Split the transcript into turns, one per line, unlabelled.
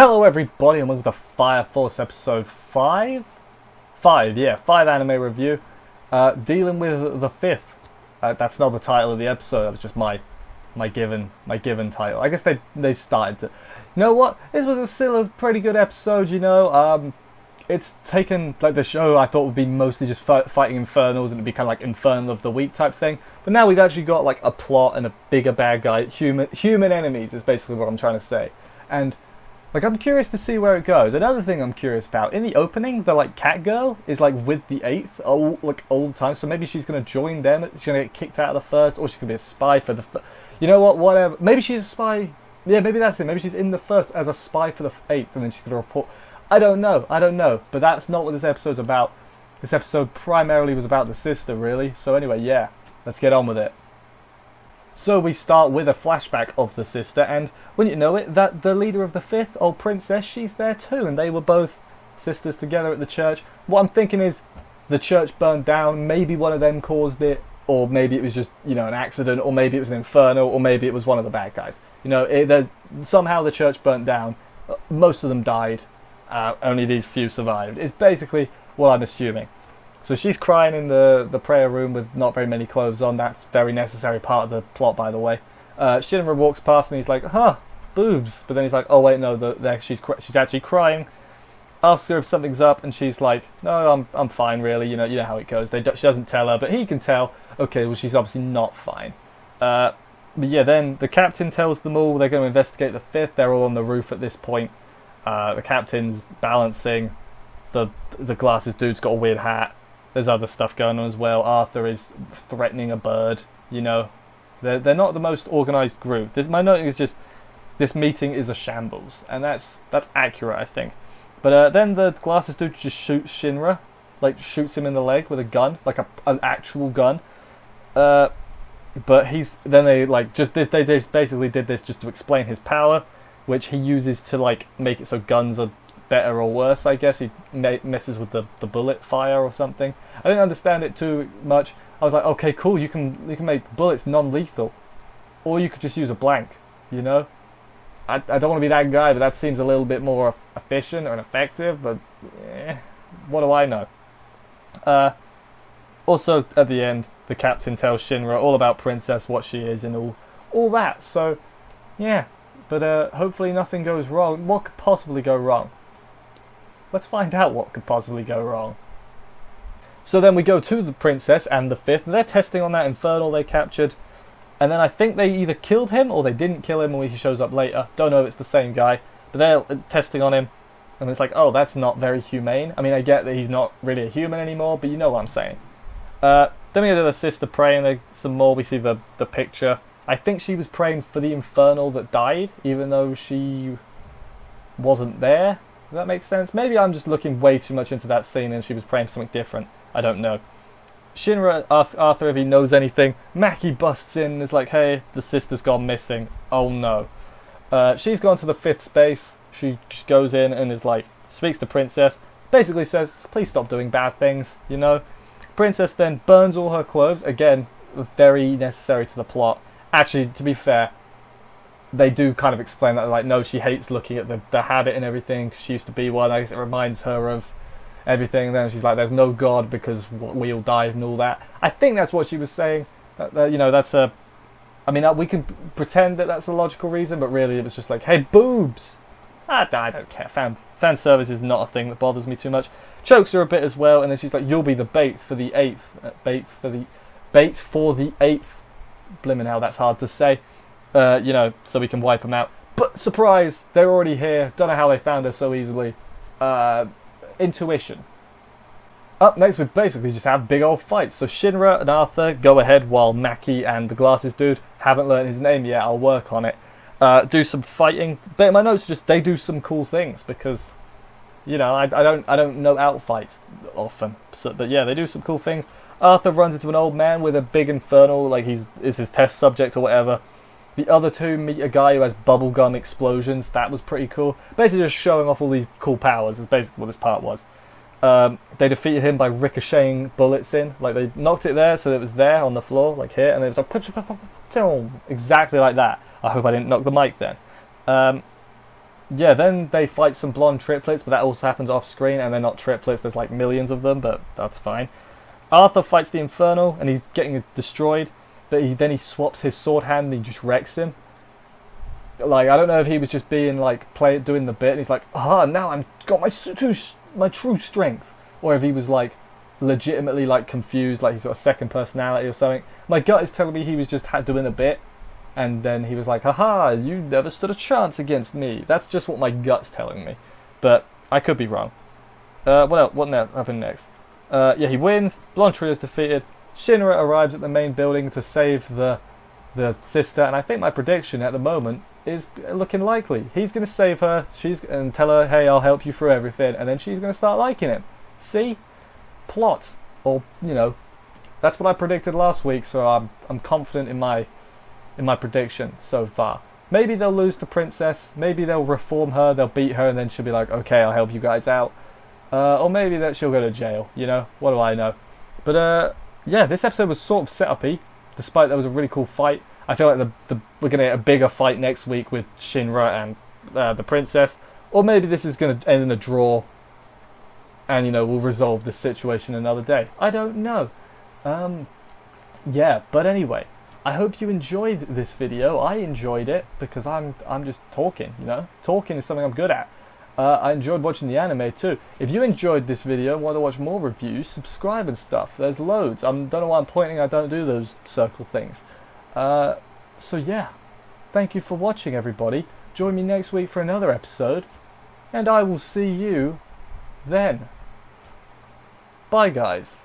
Hello everybody and welcome to Fire Force episode 5? 5, yeah, 5 anime review. Dealing with the 5th. That's not the title of the episode, that was just my given title. I guess they started to... You know what? This was still a pretty good episode, you know. It's taken, like, the show I thought would be mostly just fighting Infernals and it'd be kind of like Infernal of the Week type thing. But now we've actually got, like, a plot and a bigger bad guy. Human enemies is basically what I'm trying to say. And... like, I'm curious to see where it goes. Another thing I'm curious about, in the opening, the, like, cat girl is, like, with the 8th all the time, so maybe she's going to join them, she's going to get kicked out of the 1st, or she's going to be a spy for the... You know what, whatever. Maybe she's a spy... Yeah, maybe that's it. Maybe she's in the 1st as a spy for the 8th, and then she's going to report... I don't know, but that's not what this episode's about. This episode primarily was about the sister, really. So anyway, yeah, let's get on with it. So we start with a flashback of the sister, and wouldn't you know it, that the leader of the 5th, old princess, she's there too, and they were both sisters together at the church. What I'm thinking is, the church burned down, maybe one of them caused it, or maybe it was just, you know, an accident, or maybe it was an inferno, or maybe it was one of the bad guys. You know, somehow the church burnt down, most of them died, only these few survived. It's basically what I'm assuming. So she's crying in the prayer room with not very many clothes on. That's a very necessary part of the plot, by the way. Shinra walks past and he's like, huh, boobs. But then he's like, oh wait, no, she's actually crying. Asks her if something's up, and she's like, no, I'm fine, really. You know how it goes. She doesn't tell her, but he can tell. Okay, well, she's obviously not fine. But yeah, then the captain tells them all they're going to investigate the 5th. They're all on the roof at this point. The captain's balancing. The glasses dude's got a weird hat. There's other stuff going on as well. Arthur is threatening a bird. You know, they're not the most organised group. My note is just this meeting is a shambles, and that's accurate, I think. But then the glasses dude just shoots Shinra, like shoots him in the leg with a gun, like an actual gun. But they basically did this just to explain his power, which he uses to like make it so guns are better or worse, I guess. He messes with the bullet fire or something. I didn't understand it too much. I was like, okay, cool, you can make bullets non-lethal. Or you could just use a blank, you know? I don't want to be that guy, but that seems a little bit more efficient and effective, but what do I know? Also, at the end, the captain tells Shinra all about Princess, what she is, and all that. So, yeah. But hopefully nothing goes wrong. What could possibly go wrong? Let's find out what could possibly go wrong. So then we go to the princess and the 5th, and they're testing on that infernal they captured. And then I think they either killed him or they didn't kill him, or he shows up later. Don't know if it's the same guy. But they're testing on him, and it's like, oh, that's not very humane. I mean, I get that he's not really a human anymore, but you know what I'm saying. Then we go to the sister praying some more. We see the picture. I think she was praying for the infernal that died, even though she wasn't there. Does that make sense? Maybe I'm just looking way too much into that scene and she was praying for something different. I don't know. Shinra asks Arthur if he knows anything. Maki busts in and is like, hey, the sister's gone missing. Oh no. She's gone to the 5th space. She just goes in and is like, speaks to Princess. Basically says, please stop doing bad things, you know. Princess then burns all her clothes. Again, very necessary to the plot. Actually, to be fair, they do kind of explain that, like, no, she hates looking at the habit and everything. She used to be one. I guess it reminds her of everything. And then she's like, there's no God because we'll die and all that. I think that's what she was saying. You know, that's a... I mean, we can pretend that that's a logical reason, but really it was just like, hey, boobs! I don't care. Fan service is not a thing that bothers me too much. Chokes her a bit as well, and then she's like, you'll be the bait for the 8th. Bait for the 8th. Blimmin' hell, that's hard to say. You know, so we can wipe them out. But surprise, they're already here. Don't know how they found her so easily. Intuition. Up next, we basically just have big old fights. So Shinra and Arthur go ahead while Maki and the glasses dude, haven't learned his name yet, I'll work on it, do some fighting. But my notes are just they do some cool things because, you know, I don't know out fights often. So, but yeah, they do some cool things. Arthur runs into an old man with a big infernal, like is his test subject or whatever. The other two meet a guy who has bubblegum explosions. That was pretty cool. Basically just showing off all these cool powers is basically what this part was. They defeated him by ricocheting bullets in. Like, they knocked it there so it was there on the floor, like here, and it was like... exactly like that. I hope I didn't knock the mic then. yeah, then they fight some blonde triplets, but that also happens off screen, and they're not triplets. There's like millions of them, but that's fine. Arthur fights the Infernal, and he's getting destroyed, but then he swaps his sword hand and he just wrecks him. Like, I don't know if he was just being like doing the bit, and he's like, ah, now I'm got my true strength, or if he was like legitimately like confused, like he's got a second personality or something. My gut is telling me he was just doing a bit, and then he was like, haha, you never stood a chance against me. That's just what my gut's telling me, but I could be wrong. What else? What happened next? Yeah, he wins. Blonde Trio's defeated. Shinra arrives at the main building to save the sister, and I think my prediction at the moment is looking likely. He's going to save her. And tell her, hey, I'll help you through everything, and then she's going to start liking him. See, plot, or that's what I predicted last week. So I'm confident in my prediction so far. Maybe they'll lose to Princess. Maybe they'll reform her. They'll beat her, and then she'll be like, okay, I'll help you guys out. Or maybe that she'll go to jail. What do I know? But yeah, this episode was sort of set-up-y, despite there was a really cool fight. I feel like we're going to get a bigger fight next week with Shinra and the Princess. Or maybe this is going to end in a draw, and, we'll resolve this situation another day. I don't know. Yeah, but anyway, I hope you enjoyed this video. I enjoyed it because I'm just talking, Talking is something I'm good at. I enjoyed watching the anime too. If you enjoyed this video and want to watch more reviews, subscribe and stuff. There's loads. I don't know why I'm pointing. I don't do those circle things. So yeah, thank you for watching, everybody. Join me next week for another episode, and I will see you then. Bye, guys.